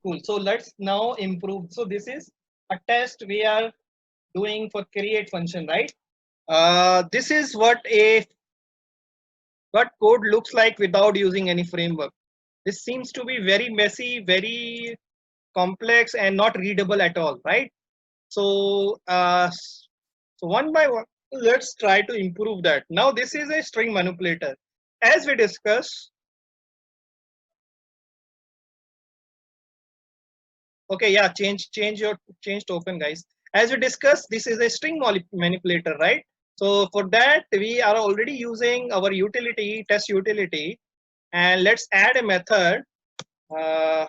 Cool. So let's now improve. So this is a test we are doing for create function, right? This is what code looks like without using any framework. This seems to be very messy, very complex, and not readable at all, right? So, so one by one, let's try to improve that. Now, this is a string manipulator. As we discussed, okay, yeah, change to open, guys. As we discussed, this is a string manipulator, right? So for that, we are already using our utility, test utility, and let's add a method. Uh,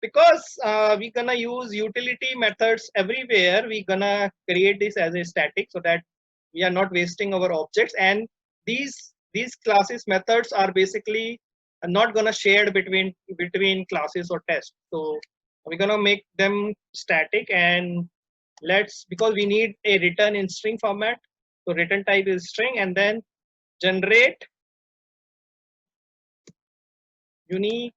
because we're gonna use utility methods everywhere, we're gonna create this as a static so that we are not wasting our objects, and these classes methods are basically not gonna shared between classes or tests. So we're gonna make them static, and let's, because we need a return in string format, so return type is string, and then generate unique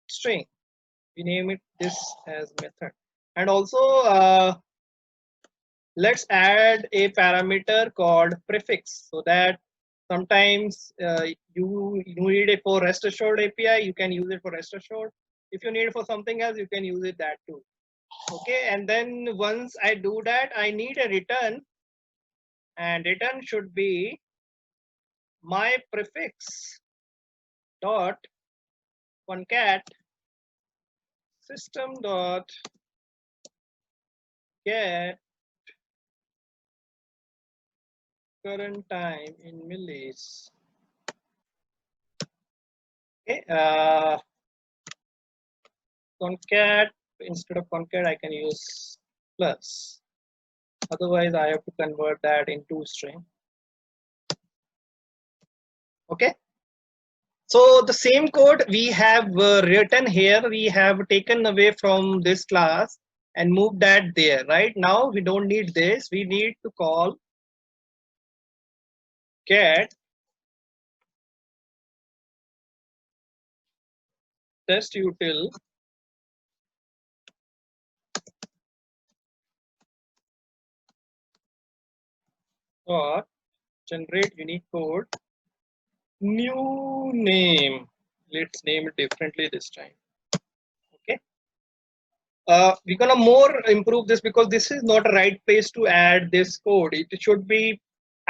string. We name it this as method, and also let's add a parameter called prefix, so that sometimes you need it for rest assured API, you can use it for rest assured. If you need it for something else, you can use it that too. Okay, and then once I do that, I need a return, and return should be my prefix dot concat system dot get current time in millis. Okay, concat, instead of concat I can use plus, otherwise I have to convert that into string. Okay, so the same code we have written here, we have taken away from this class and moved that there. Right now we don't need this, we need to call get test util or generate unique code new name. Let's name it differently this time. Okay, we're gonna more improve this because this is not a right place to add this code. It should be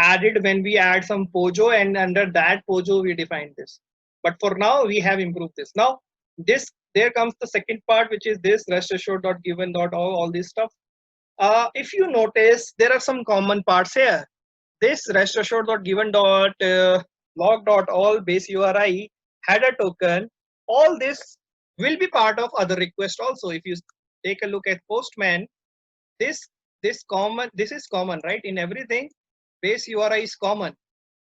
added when we add some Pojo, and under that Pojo we define this. But for now we have improved this. Now this, there comes the second part, which is this rest assured dot given dot all this stuff. If you notice, there are some common parts here. This rest assured dot given dot log dot all base URI header token, all this will be part of other request also. If you take a look at Postman, this this is common, right? In everything, base URI is common,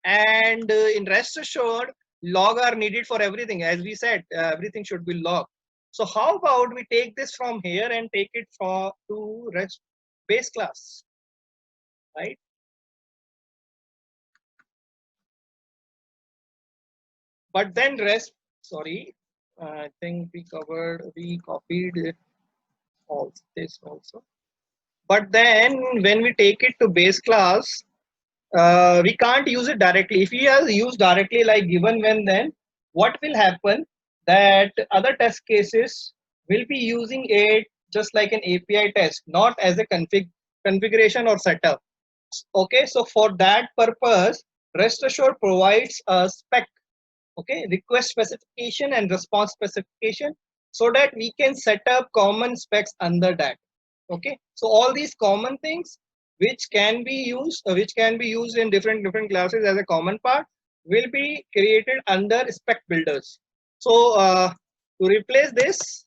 and in rest assured, log are needed for everything. As we said, everything should be log. So how about we take this from here and take it for to rest base class, right? But then rest, sorry, I think we copied it all this also. But then when we take it to base class, we can't use it directly. If we are used directly like given when, then what will happen, that other test cases will be using it just like an API test, not as a configuration or setup. Okay, so for that purpose, rest assured provides a spec, okay, request specification and response specification, so that we can set up common specs under that. Okay, so all these common things which can be used in different classes as a common part will be created under spec builders. So to replace this,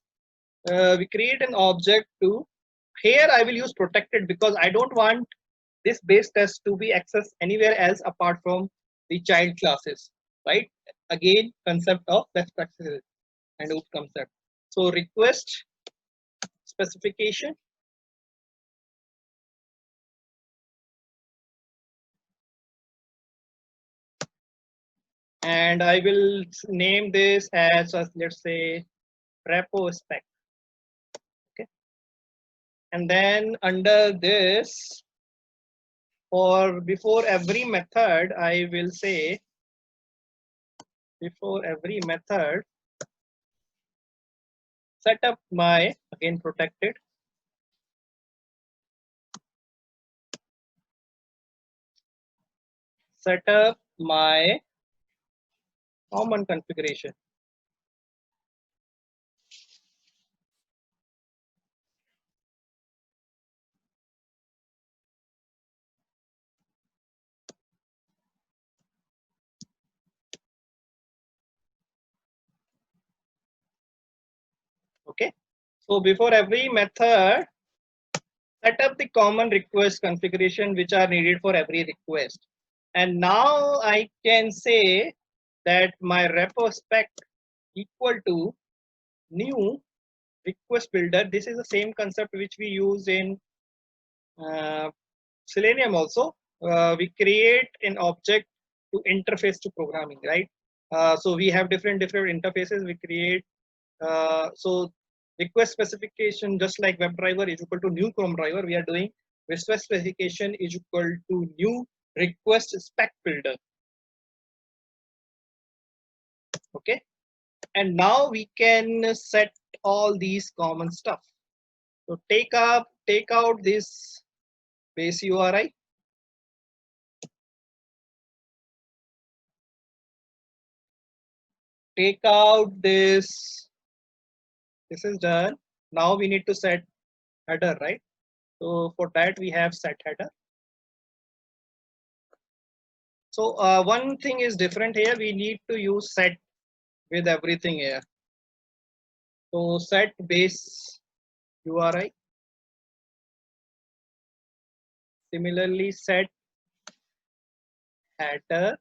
we create an object to, here I will use protected because I don't want this base test to be accessed anywhere else apart from the child classes, right? Again, concept of best practices and OOP concept. So request specification, and I will name this as let's say repo spec. Okay, and then under this, for before every method, I will say before every method, set up my again protected set up my common configuration. Okay, so before every method, set up the common request configuration which are needed for every request. And now I can say that my repo spec equal to new request builder. This is the same concept which we use in Selenium also. We create an object to interface to programming, right? So we have different interfaces we create. So request specification, just like WebDriver is equal to new Chrome driver, we are doing request specification is equal to new request spec builder. Okay, and now we can set all these common stuff. So take out this base URI. Take out this. This is done. Now we need to set header, right? So for that we have set header. So one thing is different here. We need to use set with everything here. So set base URI. Similarly, set header.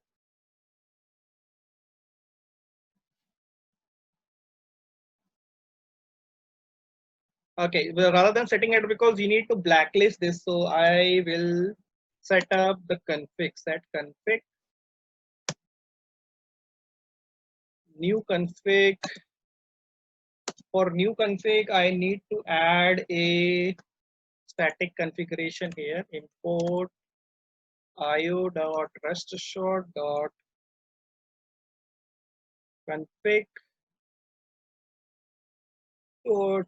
Okay, well, rather than setting it, because you need to blacklist this, so I will set up the config. Set config. New config. For new config, I need to add a static configuration here. Import io.restashore.config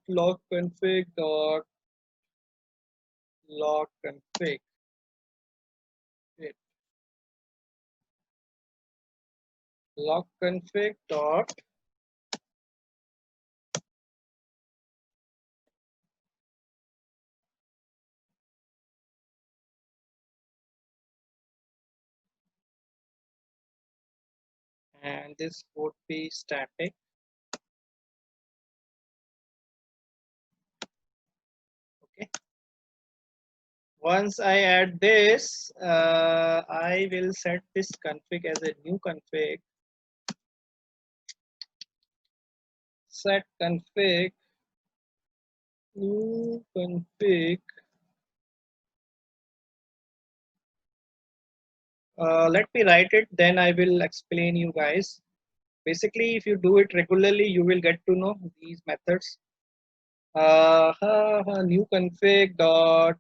log config log config. Log config dot and this would be static. Okay. Once I add this, I will set this config as a new config. Set config new config. Let me write it, then I will explain you guys. Basically, if you do it regularly, you will get to know these methods. New config dot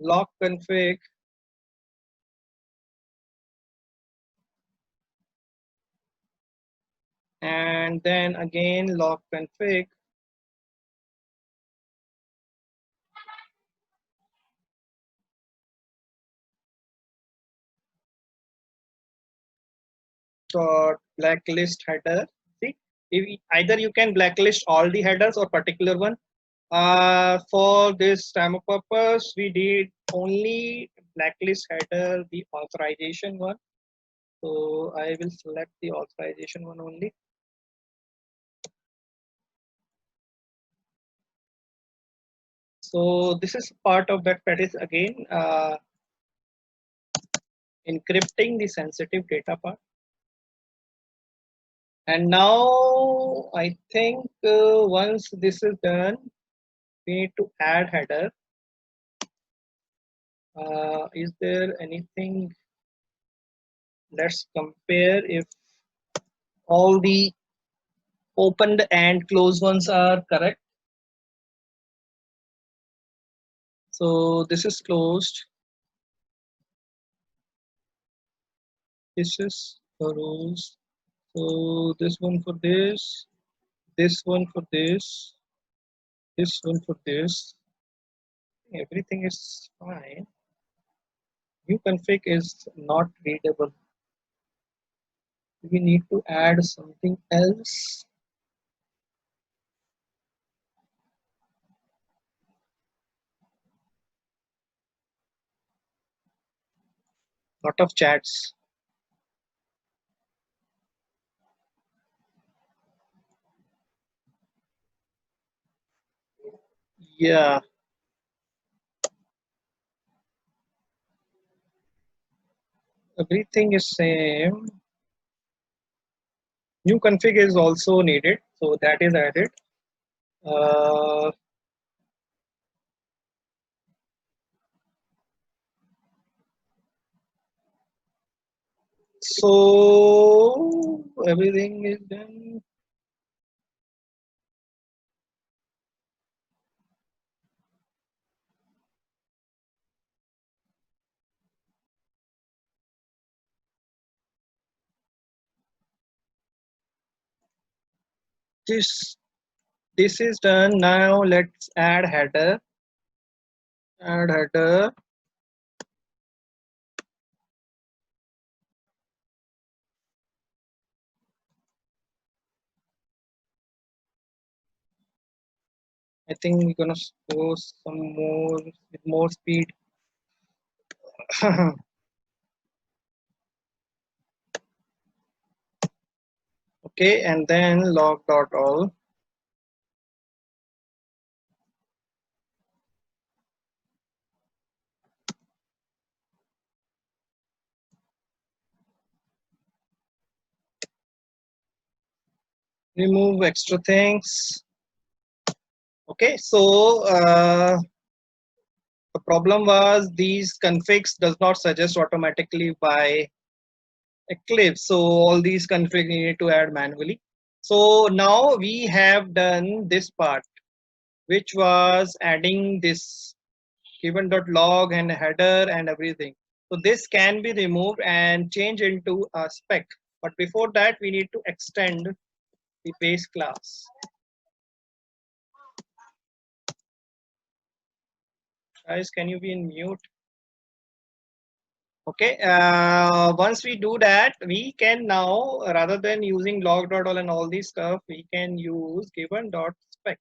log config and then again log config dot blacklist header. See, if either you can blacklist all the headers or particular one. For this demo purpose, we did only blacklist header, the authorization one. So I will select the authorization one only. So this is part of that practice again, encrypting the sensitive data part. And now I think once this is done, we need to add header. Is there anything Let's compare if all the opened and closed ones are correct. So this is closed. This is the rows. So this one for this one for this one for this. Everything is fine. New config is not readable. We need to add something else. Lot of chats. Yeah, everything is same. New config is also needed, so that is added. Uh, so everything is done. This this is done. Now let's add header. Add header. I think we're gonna go some more with more speed. Okay, and then log.all. Remove extra things. Okay, so the problem was these configs does not suggest automatically by Eclipse. So all these config needed to add manually. So now we have done this part, which was adding this given.log and header and everything. So this can be removed and change into a spec. But before that, we need to extend the base class. Guys, can you be in mute? Okay, once we do that, we can now, rather than using log.all and all these stuff, we can use given.spec.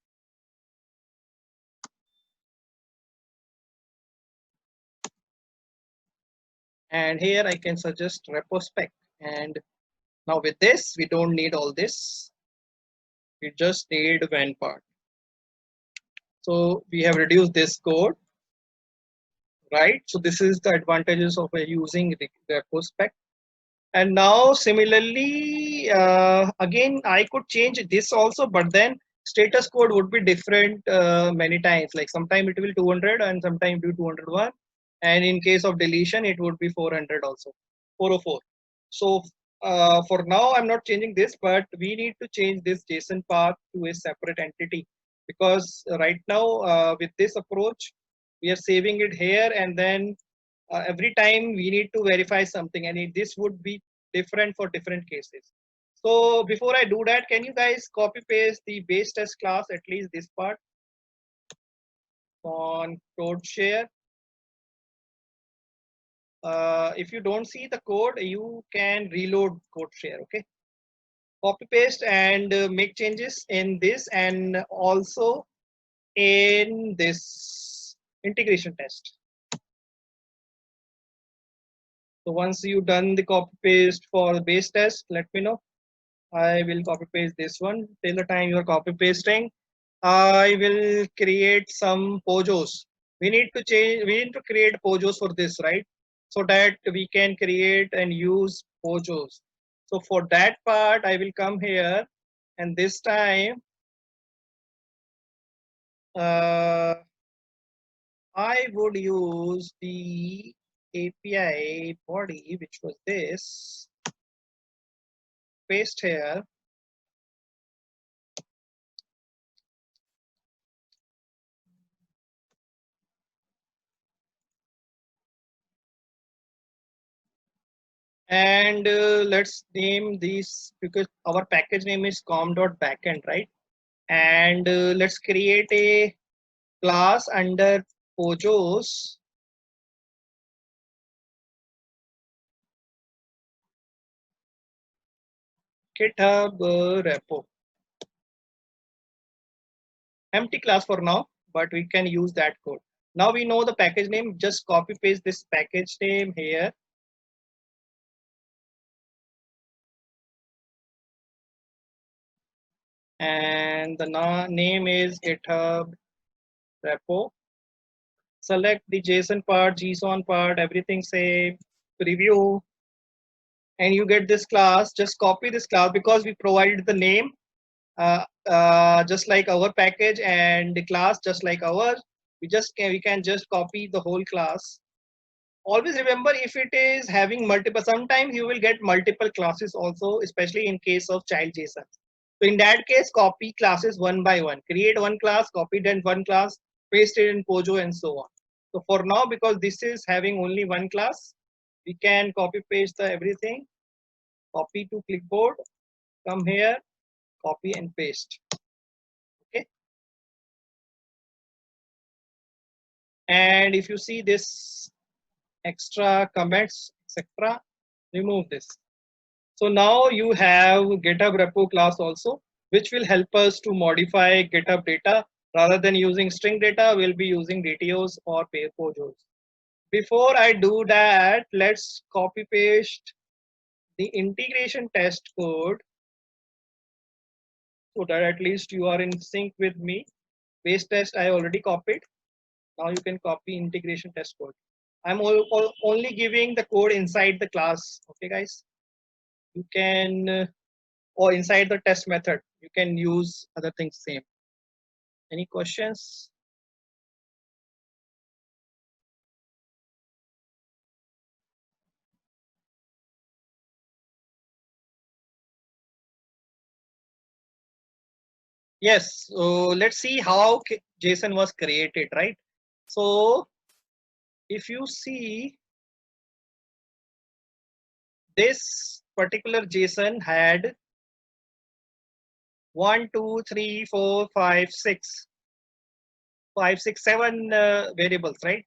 And here I can suggest repo spec. And now with this, we don't need all this. We just need when part. So we have reduced this code, right? So this is the advantages of using repo spec. And now similarly, again, I could change this also, but then status code would be different many times. Like sometime it will 200 and sometime it will 201. And in case of deletion, it would be 400 also, 404. So for now, I'm not changing this, but we need to change this JSON path to a separate entity because right now with this approach, we are saving it here and then every time we need to verify something and this would be different for different cases. So before I do that, can you guys copy paste the base test class, at least this part on code share? If you don't see the code, you can reload code share, okay? Copy paste and make changes in this and also in this integration test. So once you done the copy paste for the base test, let me know. I will copy paste this one. Till the time you are copy pasting, I will create some pojos. We need to change, we need to create pojos for this, right? So that we can create and use pojos. So for that part, I will come here and this time I would use the API body, which was this, paste here. And let's name this, because our package name is com.backend, right? And let's create a class under Pojos GitHub repo. Empty class for now, but we can use that code. Now we know the package name, just copy paste this package name here. And the name is GitHub repo. Select the JSON part, JSON part, everything same, preview, and you get this class. Just copy this class because we provided the name just like our package, and the class just like ours. We can just copy the whole class. Always remember, if it is having multiple, sometimes you will get multiple classes also, especially in case of child JSON. So in that case, copy classes one by one. Create one class, copy then one class, paste it in Pojo and so on. So for now, because this is having only one class, we can copy paste the everything. Copy to clipboard, come here, copy and paste. Okay. And if you see this extra comments, etc., remove this. So now you have GitHub repo class also, which will help us to modify GitHub data. Rather than using string data, we'll be using DTOs or Pojos. Before I do that, let's copy paste the integration test code so that at least you are in sync with me. Base test I already copied. Now you can copy integration test code. I'm only giving the code inside the class. Okay, guys. You can, or inside the test method, you can use other things same. Any questions? Yes. So let's see how JSON was created, right? So if you see, this particular JSON had 1, 2, 3, 4, 5, 6, 7 variables, right?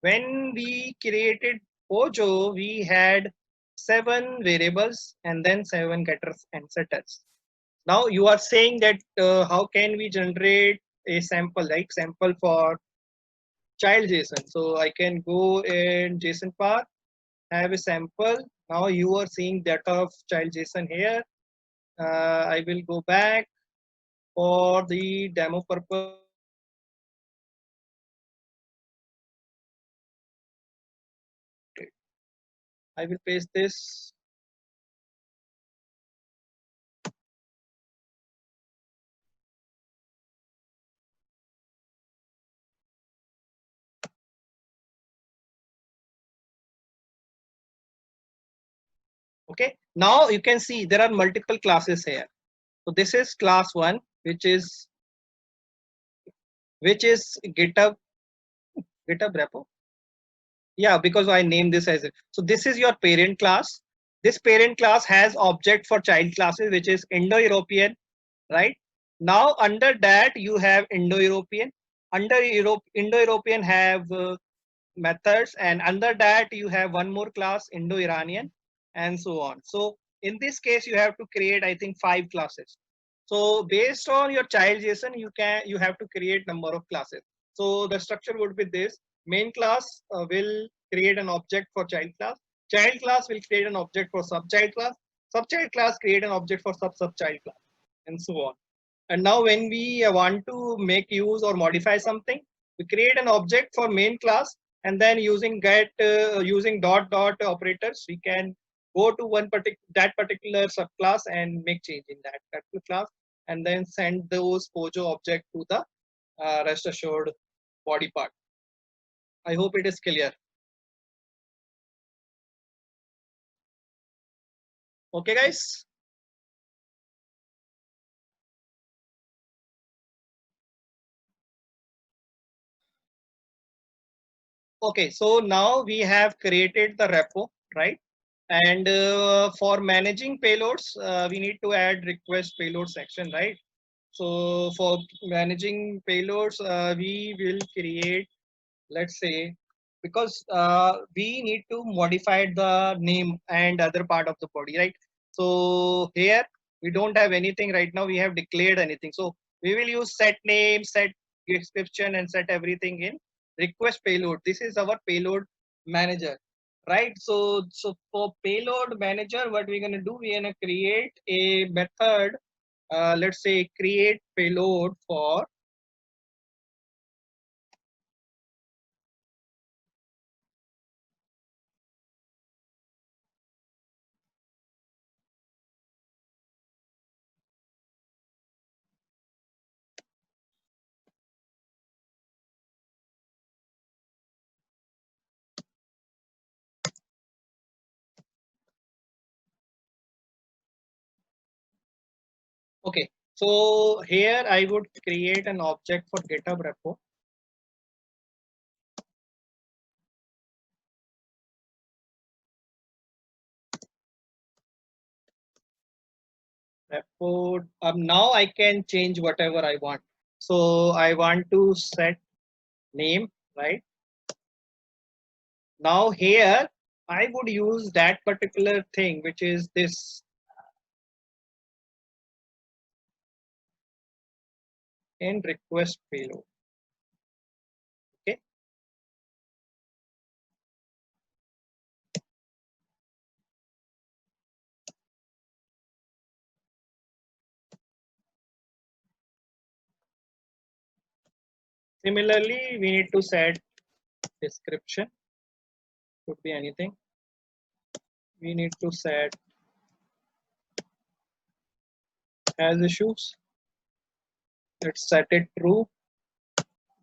When we created Pojo, we had 7 variables and then 7 getters and setters. Now you are saying that how can we generate a sample, like sample for child JSON? So I can go in JSON path, have a sample. Now you are seeing that of child JSON here. I will go back for the demo purpose. I will paste this. Okay. Now you can see there are multiple classes here. So this is class 1, which is GitHub repo. Yeah, because I named this as it. So this is your parent class. This parent class has object for child classes, which is Indo-European, right? Now under that you have Indo-European. Under Indo-European have methods, and under that you have one more class, Indo-Iranian, and so on. So in this case, you have to create, I think, 5 classes. So based on your child JSON, you have to create number of classes. So the structure would be this: main class will create an object for child class will create an object for sub child class create an object for sub child class, and so on. And now when we want to make use or modify something, we create an object for main class, and then using using dot operators, we can go to that particular subclass and make change in that particular class, and then send those Pojo object to the rest assured body part. I hope it is clear. Okay, guys. Okay, so now we have created the repo, right? And for managing payloads, we need to add request payload section, right? So for managing payloads, we will create, let's say, because we need to modify the name and other part of the body, right? So here we don't have anything right now. We have declared anything. So we will use set name, set description, and set everything in request payload. This is our payload manager, right? So for payload manager, what we're gonna do? We're gonna create a method. Let's say create payload for. Okay, so here I would create an object for GitHub repo. Repo. Now I can change whatever I want. So I want to set name, right? Now here I would use that particular thing, which is this in request payload. Okay. Similarly, we need to set description. Could be anything. We need to set has issues. Let's set it true.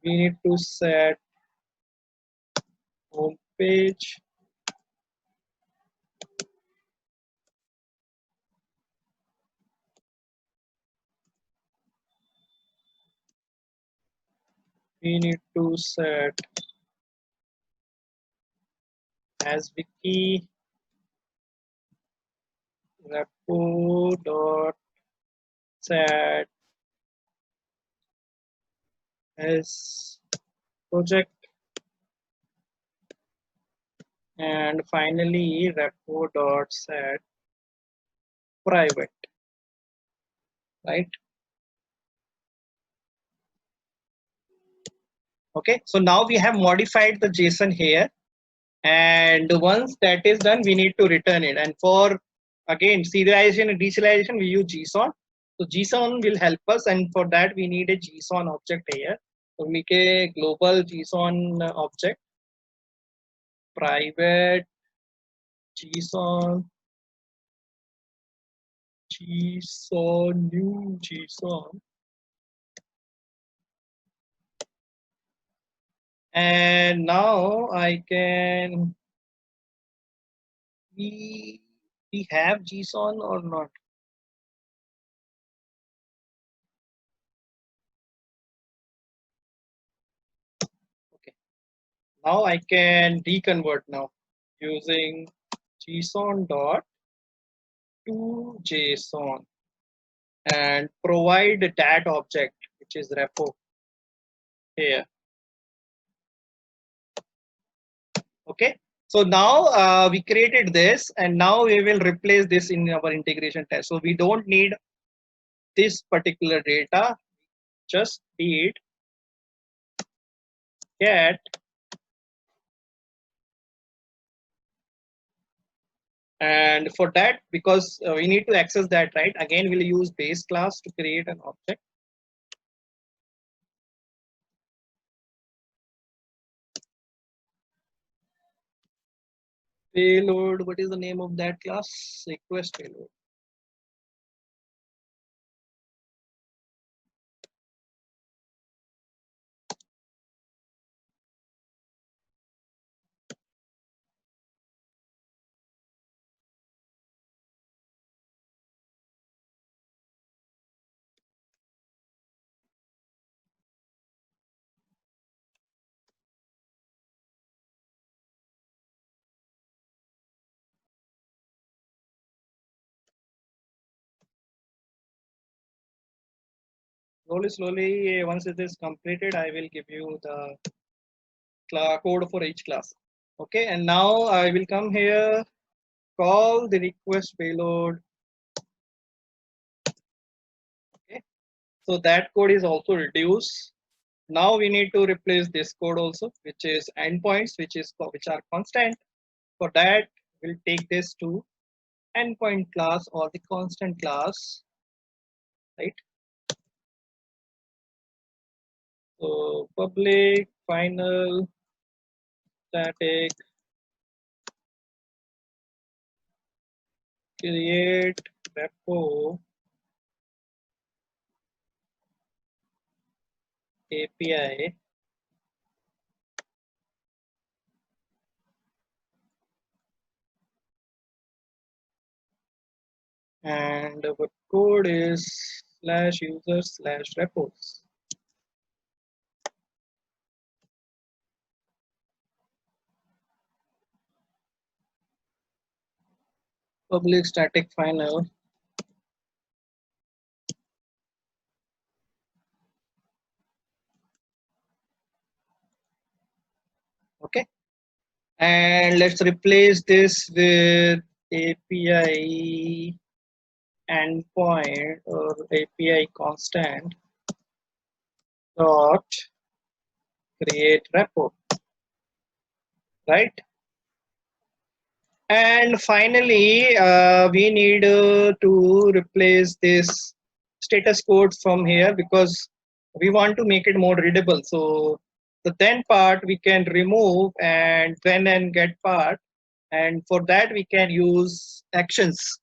We need to set home page. We need to set as wiki repo dot set as project, and finally repo dot set private, right? Okay, so now we have modified the JSON here, and once that is done, we need to return it. And for again serialization and deserialization, we use JSON. So JSON will help us, and for that we need a JSON object here. So make a global JSON object, private JSON, new JSON, and now I can we have JSON or not? Okay, now I can deconvert now using JSON dot to JSON and provide that object, which is repo here. Okay, so now we created this, and now we will replace this in our integration test. So we don't need this particular data, just need get, and for that, because we need to access that, right? Again, we'll use base class to create an object. Payload, what is the name of that class? Request payload. slowly, once it is completed, I will give you the code for each class. Okay, and now I will come here, call the request payload. Okay, so that code is also reduced. Now we need to replace this code also, which is endpoints, which are constant. For that, we'll take this to endpoint class or the constant class, right? So public final static create repo API and our code is /user/repos. Public static final. Okay, and let's replace this with API endpoint or API constant dot create repo, right? And finally, we need to replace this status code from here because we want to make it more readable. So the then part we can remove and then and get part. And for that we can use actions.